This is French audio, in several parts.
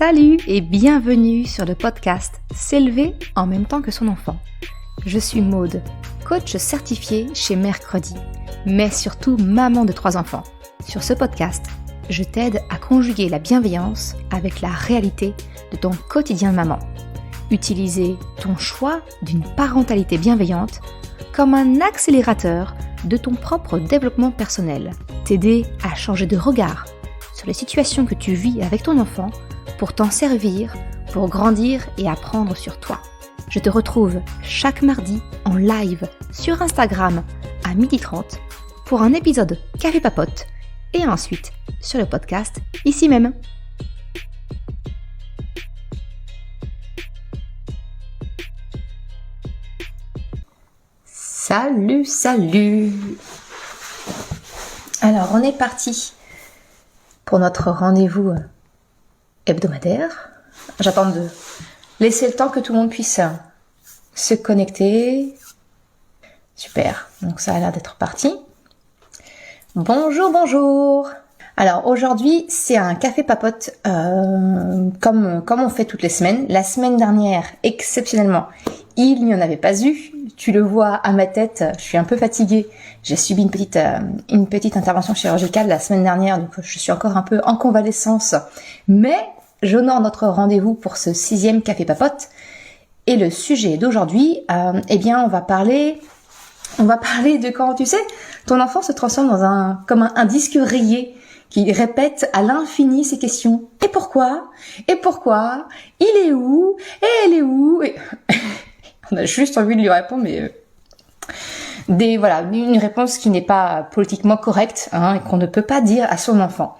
Salut et bienvenue sur le podcast S'élever en même temps que son enfant. Je suis Maude, coach certifié chez Mercredi, mais surtout maman de 3 enfants. Sur ce podcast, je t'aide à conjuguer la bienveillance avec la réalité de ton quotidien de maman. Utiliser ton choix d'une parentalité bienveillante comme un accélérateur de ton propre développement personnel. T'aider à changer de regard sur les situations que tu vis avec ton enfant pour t'en servir, pour grandir et apprendre sur toi. Je te retrouve chaque mardi en live sur Instagram à 12h30 pour un épisode Café Papote et ensuite sur le podcast ici même. Salut. Alors on est parti pour notre rendez-vous hebdomadaire. J'attends de laisser le temps que tout le monde puisse se connecter. Super, donc ça a l'air d'être parti. Bonjour. Alors aujourd'hui c'est un café papote comme on fait toutes les semaines. La semaine dernière, exceptionnellement, il n'y en avait pas eu. Tu le vois à ma tête, je suis un peu fatiguée. J'ai subi une petite intervention chirurgicale la semaine dernière, donc je suis encore un peu en convalescence. Mais j'honore notre rendez-vous pour ce 6e café papote. Et le sujet d'aujourd'hui, on va parler de quand, tu sais, ton enfant se transforme comme un disque rayé qui répète à l'infini ces questions. Et pourquoi? Il est où? Et elle est où? Et... On a juste envie de lui répondre, mais une réponse qui n'est pas politiquement correcte, et qu'on ne peut pas dire à son enfant.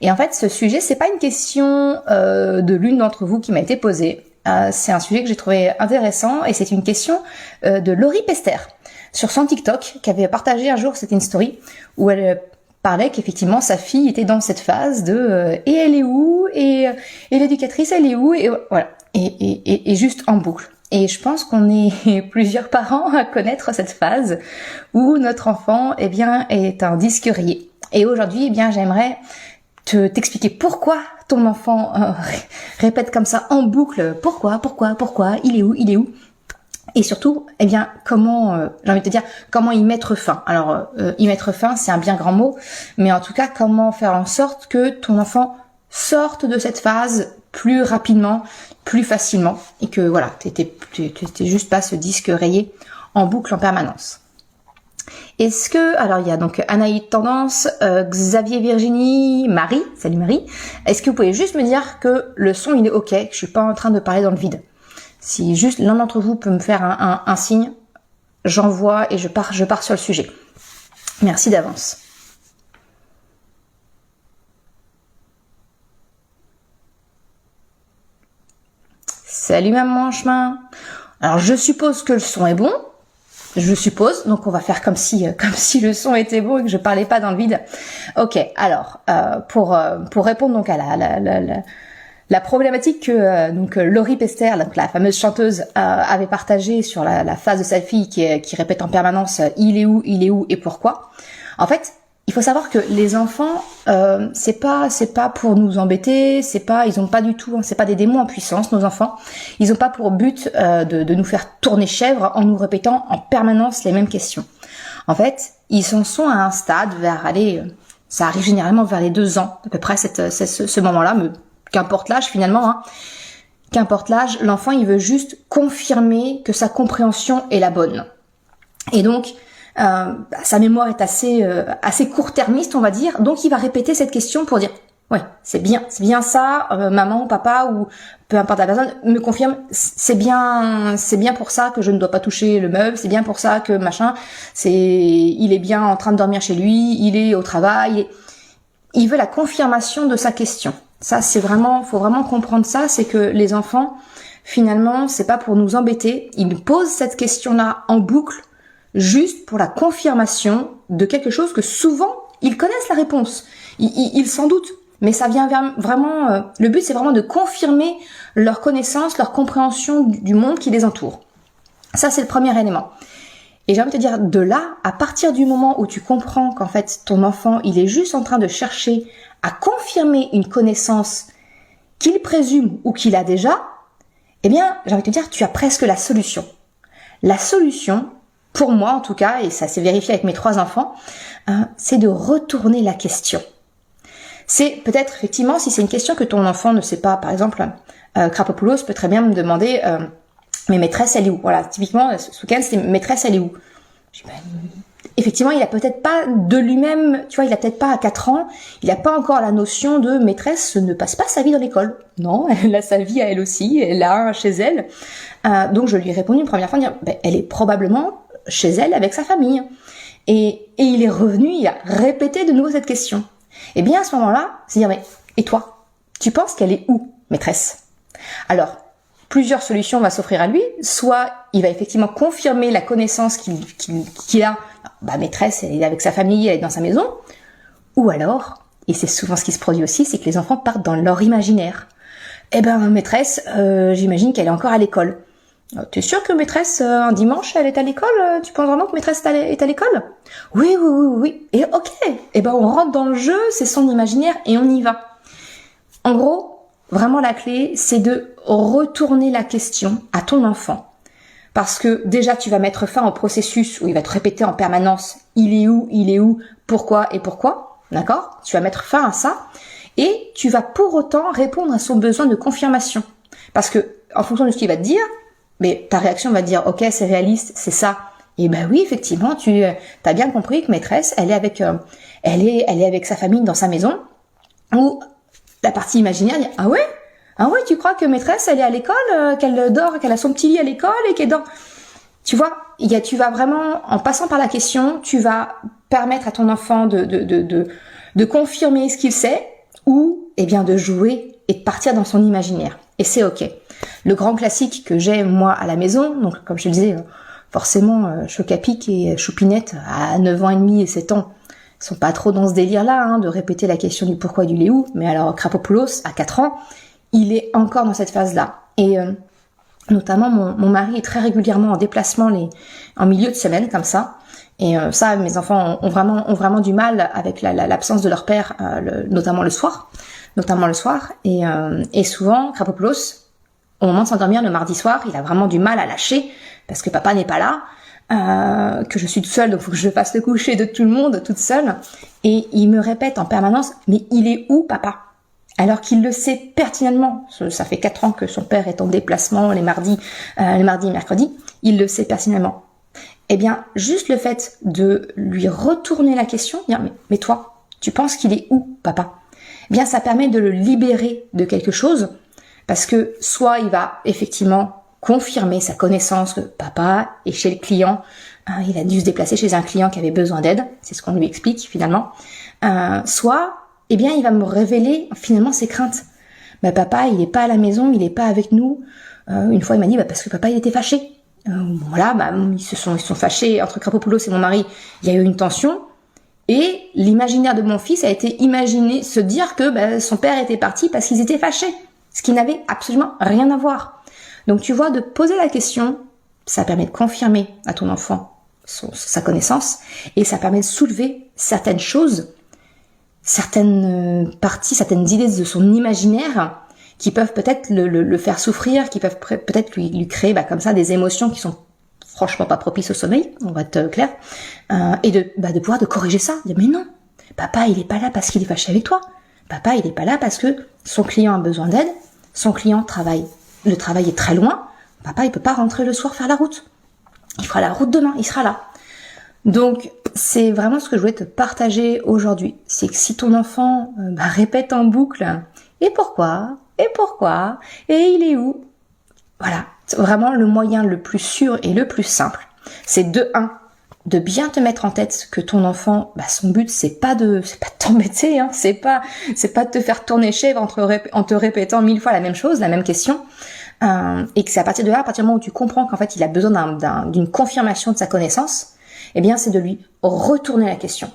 Et en fait, ce sujet, c'est pas une question de l'une d'entre vous qui m'a été posée. C'est un sujet que j'ai trouvé intéressant et c'est une question de Laurie Pester sur son TikTok qui avait partagé un jour, c'était une story où elle parlait qu'effectivement sa fille était dans cette phase de et elle est où et l'éducatrice elle est où et voilà et juste en boucle. Et je pense qu'on est plusieurs parents à connaître cette phase où notre enfant est un disque rayé. Et aujourd'hui j'aimerais t'expliquer pourquoi ton enfant répète comme ça en boucle pourquoi il est où et surtout comment j'ai envie de te dire comment y mettre fin. Alors y mettre fin c'est un bien grand mot, mais en tout cas comment faire en sorte que ton enfant sorte de cette phase plus rapidement, plus facilement et que voilà, t'étais juste pas ce disque rayé en boucle en permanence. Est-ce que, alors il y a donc Anaïd Tendance, Xavier Virginie, Marie, salut Marie, est-ce que vous pouvez juste me dire que le son il est ok, que je suis pas en train de parler dans le vide? Si juste l'un d'entre vous peut me faire un signe, j'envoie et je pars sur le sujet. Merci d'avance. Salut maman en chemin. Alors je suppose que le son est bon. Donc on va faire comme si le son était bon et que je parlais pas dans le vide. Ok, alors pour répondre donc à la problématique que Laurie Pester, donc la fameuse chanteuse, avait partagée sur la phase de sa fille qui répète en permanence il est où et pourquoi. En fait, il faut savoir que les enfants, c'est pas pour nous embêter, ils ont pas du tout, c'est pas des démons en puissance, nos enfants. Ils ont pas pour but de nous faire tourner chèvre en nous répétant en permanence les mêmes questions. En fait, ils en sont à un stade ça arrive généralement vers les 2 ans, à peu près ce moment-là, mais qu'importe l'âge finalement, qu'importe l'âge, l'enfant il veut juste confirmer que sa compréhension est la bonne. Et donc, sa mémoire est assez court-termiste, on va dire, donc il va répéter cette question pour dire ouais, c'est bien ça, maman, papa ou peu importe la personne me confirme, c'est bien pour ça que je ne dois pas toucher le meuble, c'est bien pour ça que machin, il est bien en train de dormir chez lui, il est au travail, il veut la confirmation de sa question. Ça faut vraiment comprendre ça, c'est que les enfants finalement, c'est pas pour nous embêter, ils posent cette question-là en boucle juste pour la confirmation de quelque chose que souvent, ils connaissent la réponse. Ils s'en doutent. Mais ça vient vraiment... le but, c'est vraiment de confirmer leur connaissance, leur compréhension du monde qui les entoure. Ça, c'est le premier élément. Et j'ai envie de te dire, de là, à partir du moment où tu comprends qu'en fait, ton enfant, il est juste en train de chercher à confirmer une connaissance qu'il présume ou qu'il a déjà, eh bien, j'ai envie de te dire, tu as presque la solution. La solution, pour moi en tout cas, et ça s'est vérifié avec mes 3 enfants, c'est de retourner la question. C'est peut-être effectivement, si c'est une question que ton enfant ne sait pas, par exemple, Krapopoulos peut très bien me demander mais maîtresse, elle est où? Voilà, typiquement, ce week-end, c'était maîtresse, elle est où? Effectivement, il a peut-être pas de lui-même, tu vois, il a peut-être pas à 4 ans, il a pas encore la notion de maîtresse ne passe pas sa vie dans l'école. Non, elle a sa vie à elle aussi, elle a chez elle. Donc je lui ai répondu une première fois, dire, elle est probablement chez elle avec sa famille. Et il est revenu, il a répété de nouveau cette question. Et bien à ce moment-là, c'est dire, mais et toi? Tu penses qu'elle est où, maîtresse? Alors, plusieurs solutions vont s'offrir à lui. Soit il va effectivement confirmer la connaissance qu'il a. Maîtresse, elle est avec sa famille, elle est dans sa maison. Ou alors, et c'est souvent ce qui se produit aussi, c'est que les enfants partent dans leur imaginaire. Maîtresse, j'imagine qu'elle est encore à l'école. T'es sûr que maîtresse, un dimanche, elle est à l'école? Tu penses vraiment que maîtresse est à l'école? Oui. Et ok. On rentre dans le jeu, c'est son imaginaire et on y va. En gros, vraiment la clé, c'est de retourner la question à ton enfant. Parce que déjà, tu vas mettre fin au processus où il va te répéter en permanence « il est où, pourquoi et pourquoi ?» D'accord? Tu vas mettre fin à ça et tu vas pour autant répondre à son besoin de confirmation. Parce que en fonction de ce qu'il va te dire, mais ta réaction va te dire « ok, c'est réaliste, c'est ça ». Et oui, effectivement, tu as bien compris que maîtresse, elle est avec sa famille dans sa maison. Ou la partie imaginaire dit « ah ouais, tu crois que maîtresse, elle est à l'école, qu'elle dort, qu'elle a son petit lit à l'école et qu'elle dort. » Tu vois, tu vas vraiment, en passant par la question, tu vas permettre à ton enfant de confirmer ce qu'il sait ou, de jouer et de partir dans son imaginaire. Et c'est ok. Le grand classique que j'ai, moi, à la maison, donc, comme je le disais, forcément, Chocapic et Choupinette, à 9 ans et demi et 7 ans, sont pas trop dans ce délire-là, de répéter la question du pourquoi et du léou. Mais alors, Krapopoulos, à 4 ans, il est encore dans cette phase-là. Et notamment, mon mari est très régulièrement en déplacement en milieu de semaine, comme ça. Et ça, mes enfants ont vraiment du mal avec l'absence de leur père, notamment le soir. Et souvent, Krapopoulos, au moment de s'endormir le mardi soir, il a vraiment du mal à lâcher, parce que papa n'est pas là, que je suis toute seule, donc il faut que je fasse le coucher de tout le monde, toute seule. Et il me répète en permanence, mais il est où, papa? Alors qu'il le sait pertinemment, ça fait 4 ans que son père est en déplacement les mardis et mercredis, il le sait pertinemment. Juste le fait de lui retourner la question, dire mais toi, tu penses qu'il est où, papa? Ça permet de le libérer de quelque chose, parce que soit il va effectivement confirmer sa connaissance que papa est chez le client, il a dû se déplacer chez un client qui avait besoin d'aide, c'est ce qu'on lui explique finalement, soit il va me révéler finalement ses craintes. Papa, il est pas à la maison, il est pas avec nous. Une fois, il m'a dit, parce que papa, il était fâché. Ils se sont fâchés entre Krapopoulos et mon mari. Il y a eu une tension. Et l'imaginaire de mon fils a été se dire que son père était parti parce qu'ils étaient fâchés. Ce qui n'avait absolument rien à voir. Donc, tu vois, de poser la question, ça permet de confirmer à ton enfant sa connaissance. Et ça permet de soulever certaines choses, certaines parties, certaines idées de son imaginaire qui peuvent peut-être le faire souffrir, qui peuvent peut-être lui créer comme ça des émotions qui sont franchement pas propices au sommeil, on va être clair, et de pouvoir de corriger ça, dire mais non, papa il est pas là parce qu'il est fâché avec toi, papa il est pas là parce que son client a besoin d'aide, son client travaille, le travail est très loin, papa il peut pas rentrer le soir faire la route, il fera la route demain, il sera là. Donc, c'est vraiment ce que je voulais te partager aujourd'hui. C'est que si ton enfant répète en boucle « Et pourquoi ? Et pourquoi ? Et il est où ?» Voilà, vraiment le moyen le plus sûr et le plus simple, c'est de bien te mettre en tête que ton enfant, son but c'est pas de t'embêter, c'est pas de te faire tourner chèvre en te répétant 1000 fois la même chose, la même question. Et que c'est à partir de là, à partir du moment où tu comprends qu'en fait il a besoin d'une confirmation de sa connaissance, c'est de lui retourner la question.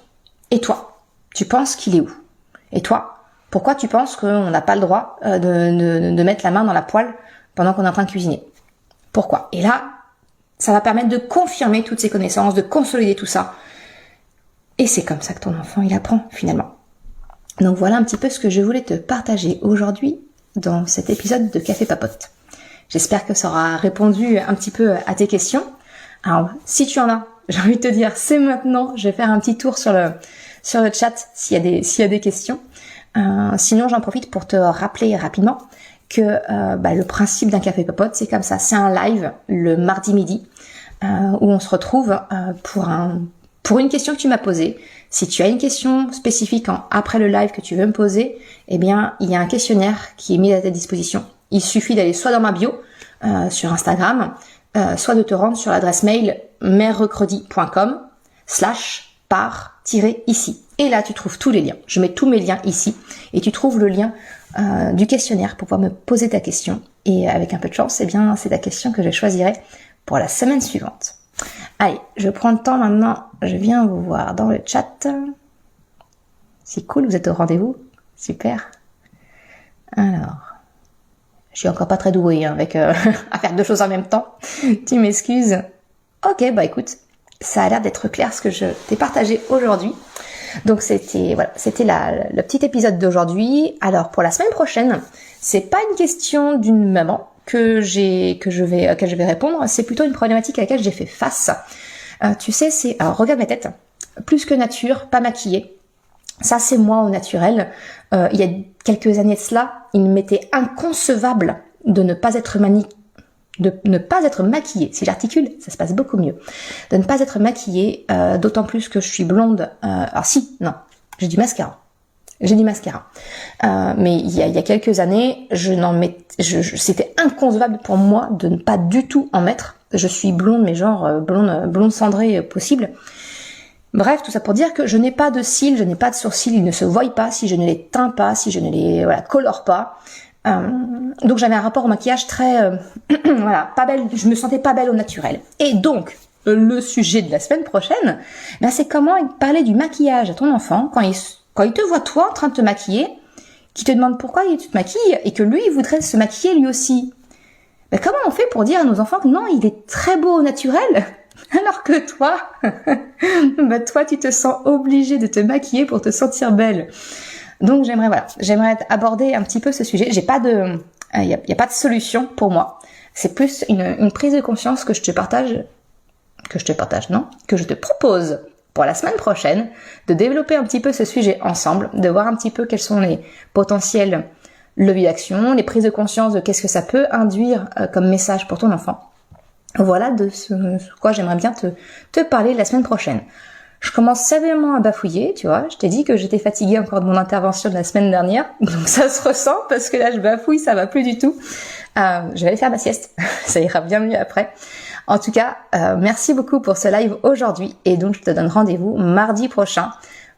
Et toi, tu penses qu'il est où? Et toi, pourquoi tu penses qu'on n'a pas le droit de mettre la main dans la poêle pendant qu'on est en train de cuisiner? Pourquoi? Et là, ça va permettre de confirmer toutes ces connaissances, de consolider tout ça. Et c'est comme ça que ton enfant, il apprend finalement. Donc voilà un petit peu ce que je voulais te partager aujourd'hui dans cet épisode de Café Papote. J'espère que ça aura répondu un petit peu à tes questions. Alors, si tu en as, j'ai envie de te dire, c'est maintenant. Je vais faire un petit tour sur le chat s'il y a des questions. Sinon, j'en profite pour te rappeler rapidement que le principe d'un Café Papote, c'est comme ça. C'est un live le mardi midi où on se retrouve pour une question que tu m'as posée. Si tu as une question spécifique après le live que tu veux me poser, eh bien, il y a un questionnaire qui est mis à ta disposition. Il suffit d'aller soit dans ma bio sur Instagram, soit de te rendre sur l'adresse mail merrecredi.com/par-ici. Et là, tu trouves tous les liens. Je mets tous mes liens ici et tu trouves le lien du questionnaire pour pouvoir me poser ta question. Et avec un peu de chance, eh bien, c'est ta question que je choisirai pour la semaine suivante. Allez, je prends le temps maintenant. Je viens vous voir dans le chat. C'est cool, vous êtes au rendez-vous. Super. Alors, je suis encore pas très douée avec à faire deux choses en même temps. Tu m'excuses. Ok, écoute, ça a l'air d'être clair ce que je t'ai partagé aujourd'hui. Donc c'était le petit épisode d'aujourd'hui. Alors pour la semaine prochaine, c'est pas une question d'une maman à laquelle je vais répondre, c'est plutôt une problématique à laquelle j'ai fait face. Tu sais, alors regarde ma tête, plus que nature, pas maquillée. Ça c'est moi au naturel. Il y a quelques années de cela, il m'était inconcevable de ne pas être maquillée. Si j'articule, ça se passe beaucoup mieux. De ne pas être maquillée, d'autant plus que je suis blonde. J'ai du mascara. Mais il y a quelques années, c'était inconcevable pour moi de ne pas du tout en mettre. Je suis blonde, mais genre blonde cendrée possible. Bref, tout ça pour dire que je n'ai pas de cils, je n'ai pas de sourcils, ils ne se voient pas si je ne les teins pas, si je ne les colore pas. Donc j'avais un rapport au maquillage très pas belle, je me sentais pas belle au naturel. Et donc le sujet de la semaine prochaine, c'est comment parler du maquillage à ton enfant quand il te voit toi en train de te maquiller, qui te demande pourquoi tu te maquilles et que lui il voudrait se maquiller lui aussi. Comment on fait pour dire à nos enfants que non, il est très beau au naturel, alors que toi, toi tu te sens obligé de te maquiller pour te sentir belle. Donc j'aimerais aborder un petit peu ce sujet. Il y a pas de solution pour moi. C'est plus une prise de conscience que je te propose pour la semaine prochaine, de développer un petit peu ce sujet ensemble, de voir un petit peu quels sont les potentiels leviers d'action, les prises de conscience de qu'est-ce que ça peut induire comme message pour ton enfant. Voilà de ce quoi j'aimerais bien te parler la semaine prochaine. Je commence sévèrement à bafouiller, tu vois. Je t'ai dit que j'étais fatiguée encore de mon intervention de la semaine dernière. Donc ça se ressent parce que là je bafouille, ça va plus du tout. Je vais aller faire ma sieste. Ça ira bien mieux après. En tout cas, merci beaucoup pour ce live aujourd'hui. Et donc je te donne rendez-vous mardi prochain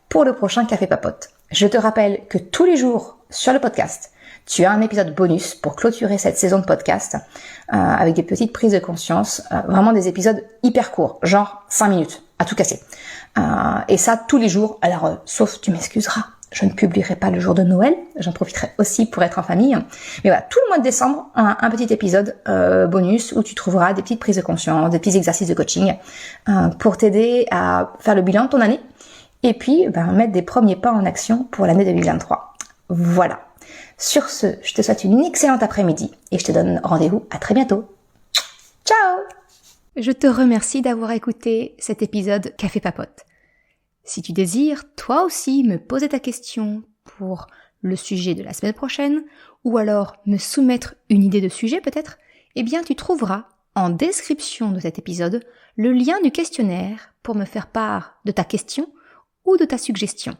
pour le prochain Café Papote. Je te rappelle que tous les jours sur le podcast, tu as un épisode bonus pour clôturer cette saison de podcast avec des petites prises de conscience. Vraiment des épisodes hyper courts, genre 5 minutes à tout casser. Et ça tous les jours. Alors, sauf tu m'excuseras, je ne publierai pas le jour de Noël. J'en profiterai aussi pour être en famille. Mais voilà, tout le mois de décembre, un petit épisode bonus où tu trouveras des petites prises de conscience, des petits exercices de coaching pour t'aider à faire le bilan de ton année et puis mettre des premiers pas en action pour l'année 2023. Voilà. Sur ce, je te souhaite une excellente après-midi et je te donne rendez-vous à très bientôt. Ciao! Je te remercie d'avoir écouté cet épisode Café Papote. Si tu désires, toi aussi, me poser ta question pour le sujet de la semaine prochaine, ou alors me soumettre une idée de sujet peut-être, eh bien tu trouveras en description de cet épisode le lien du questionnaire pour me faire part de ta question ou de ta suggestion.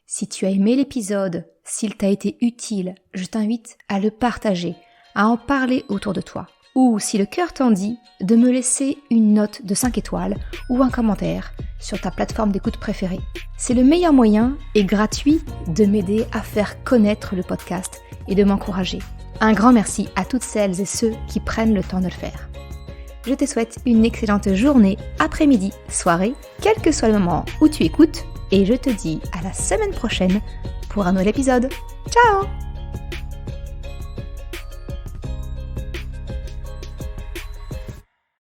Si tu as aimé l'épisode, s'il t'a été utile, je t'invite à le partager, à en parler autour de toi. Ou, si le cœur t'en dit, de me laisser une note de 5 étoiles ou un commentaire sur ta plateforme d'écoute préférée. C'est le meilleur moyen et gratuit de m'aider à faire connaître le podcast et de m'encourager. Un grand merci à toutes celles et ceux qui prennent le temps de le faire. Je te souhaite une excellente journée, après-midi, soirée, quel que soit le moment où tu écoutes, et je te dis à la semaine prochaine pour un nouvel épisode. Ciao!